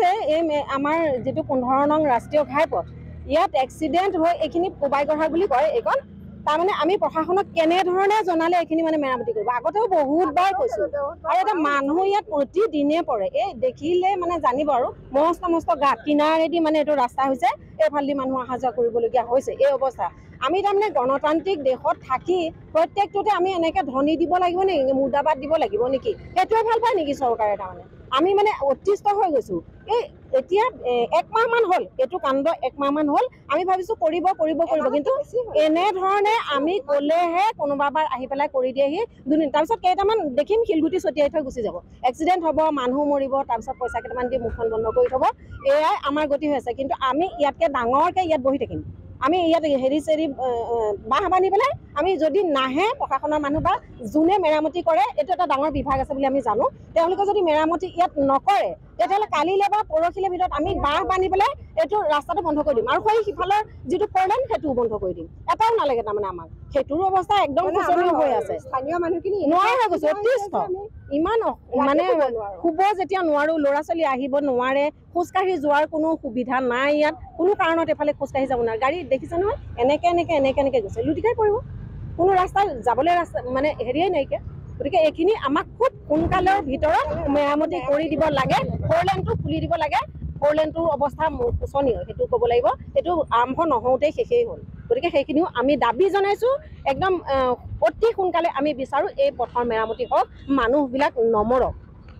হৈছে এই আমাৰ যেটো 15 নং ৰাষ্ট্ৰীয় ঘাইপথ ইয়াত এক্সিডেন্ট হৈ এইখিনি কোবাইগঢ়া বুলি কয় এইখন তাৰমানে আমি প্ৰশাসনক কেনে ধৰণে জনালে এইখিনি মানে মেৰামতি কৰিব আগতেও বহুতবাৰ কৈছো আৰু এটা মানুহ ইয়াত প্ৰতিদিনে পৰে এই দেখিলে মানে জানিব আৰু মস্ত গাঁত কিনাৰেদি মানে এইটো ৰাস্তা হৈছে এইফালদি মানুহ অহা যোৱা কৰিবলগীয়া হৈছে এই অৱস্থা আমি তাৰমানে গণতান্ত্ৰিক দেশত থাকি প্ৰত্যেকটোতে আমি এনেকে ধনী দিব লাগিব নেকি মুৰ্দাবাদ দিব লাগিব নেকি সেইটোৱে ভাল পায় নেকি চৰকাৰে তাৰমানে আমি মানে অতিষ্ঠ হৈ গৈছো এই এতিয়া 1 মাহ মান হল এটো কাণ্ড 1 মাহ মান হল আমি ভাবিছো কৰিব কিন্তু এনে ধৰণে আমি কলেহে কোনোবাবাৰ আহি পেলাই কৰি দিয়েহি দুদিন তাৰপিছত কেইটামান দেখিম শিলগুটি ছটিয়াই থৈ গুচি যাব এক্সিডেন্ট হ'ব মানুহ মৰিব তাৰপিছত পইচা কেইটামান দি মুখখন বন্ধ কৰি থব এয়াই আমাৰ গতি হৈ আছে কিন্তু আমি ইয়াতকে ডাঙৰকে ইয়াত বহি থাকিম আমি ইয়াত হেৰি চেৰি বাহ বান্ধি পেলাই আমি যদি নাহে প্ৰশাসনৰ মানুহ বা যোনে মেৰামতি কৰে এইটো এটা ডাঙৰ বিভাগ আছে বুলি আমি জানো তেওঁলোকে যদি মেৰামতি ইয়াত নকৰে তেতিয়াহ'লে কালিলে বা পৰহিলে ভিতৰত আমি বাহ বান্ধি পেলাই এইটো ৰাস্তাটো বন্ধ কৰি দিম আৰু সেই সিফালৰ যিটো ফৰলেন সেইটো বন্ধ কৰি দিম এটাও নালাগে তাৰমানে আমাক সেইটোৰ অৱস্থা একদম শোচনীয় হৈ আছে স্থানীয় মানুহখিনি নোৱাৰে হৈ গৈছে অতিষ্ঠ ইমান মানে শুব যেতিয়া নোৱাৰো ল'ৰা ছোৱালী আহিব নোৱাৰে খোজকাঢ়ি যোৱাৰ কোনো সুবিধা নাই ইয়াত কোনো কাৰণত এফালে খোজকাঢ়ি যাব নোৱাৰে গাড়ী দেখিছে নহয় এনেকে গৈছে লুটিকাই পৰিব কোনো ৰাস্তা যাবলৈ ৰাস্তা মানে হেৰিয়ে নাইকিয়া গতিকে এইখিনি আমাক খুব সোনকালৰ ভিতৰত মেৰামতি কৰি দিব লাগে ফৰলেনটো খুলি দিব লাগে ফৰলেনটোৰ অৱস্থা শোচনীয় সেইটো ক'ব লাগিব এইটো আৰম্ভ নহওঁতেই শেষেই হ'ল গতিকে সেইখিনিও আমি দাবী জনাইছো একদম অতি সোনকালে আমি বিচাৰো এই পথৰ মেৰামতি হওক মানুহবিলাক নমৰক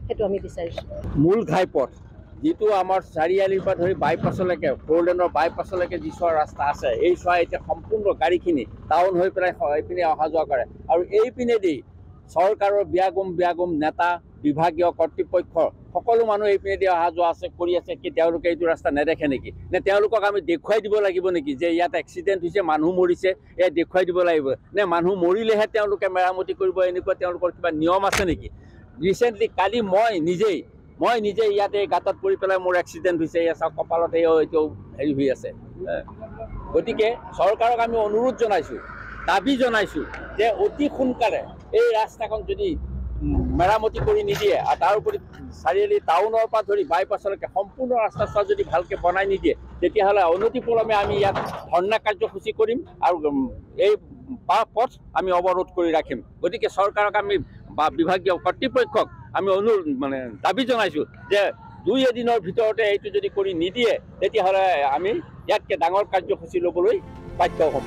সেইটো আমি বিচাৰিছো মূল ঘাইপথ যেটো আমাৰ চাৰিআলিৰ পৰা ধৰি বাইপাছলৈকে ফৰলেনৰ বাইপাছলৈকে যি চোৱা ৰাস্তা আছে এই চোৱা এতিয়া সম্পূৰ্ণ গাড়ীখিনি টাউন হৈ পেলাই এইপিনে অহা যোৱা কৰে আৰু এইপিনেদি চৰকাৰৰ বিয়াগুম নেতা বিভাগীয় কৰ্তৃপক্ষ সকলো মানুহ এইপিনেদি অহা যোৱা আছে কৰি আছে কি তেওঁলোকে এইটো ৰাস্তা নেদেখে নেকি নে তেওঁলোকক আমি দেখুৱাই দিব লাগিব নেকি যে ইয়াত এক্সিডেণ্ট হৈছে মানুহ মৰিছে এয়া দেখুৱাই দিব লাগিব নে মানুহ মৰিলেহে তেওঁলোকে মেৰামতি কৰিব এনেকুৱা তেওঁলোকৰ কিবা নিয়ম আছে নেকি ৰিচেণ্টলি কালি মই নিজে ইয়াতে গাঁতত পৰি পেলাই মোৰ এক্সিডেণ্ট হৈছে এয়া চাওক কপালত এইটো হেৰি হৈ আছে গতিকে চৰকাৰক আমি অনুৰোধ জনাইছোঁ দাবী জনাইছোঁ যে অতি সোনকালে এই ৰাস্তাখন যদি মেৰামতি কৰি নিদিয়ে আৰু তাৰ উপৰি চাৰিআলি টাউনৰ পৰা ধৰি বাইপাছলৈকে সম্পূৰ্ণ ৰাস্তা যদি ভালকৈ বনাই নিদিয়ে তেতিয়াহ'লে অনতিপলমে আমি ইয়াত ধৰ্ণা কাৰ্যসূচী কৰিম আৰু এই পথ আমি অৱৰোধ কৰি ৰাখিম গতিকে চৰকাৰক আমি বা বিভাগীয় কৰ্তৃপক্ষক আমি দাবী জনাইছোঁ যে 2 দিনৰ ভিতৰতে এইটো যদি কৰি নিদিয়ে তেতিয়াহ'লে আমি ইয়াতকৈ ডাঙৰ কাৰ্যসূচী ল'বলৈ বাধ্য হ'ম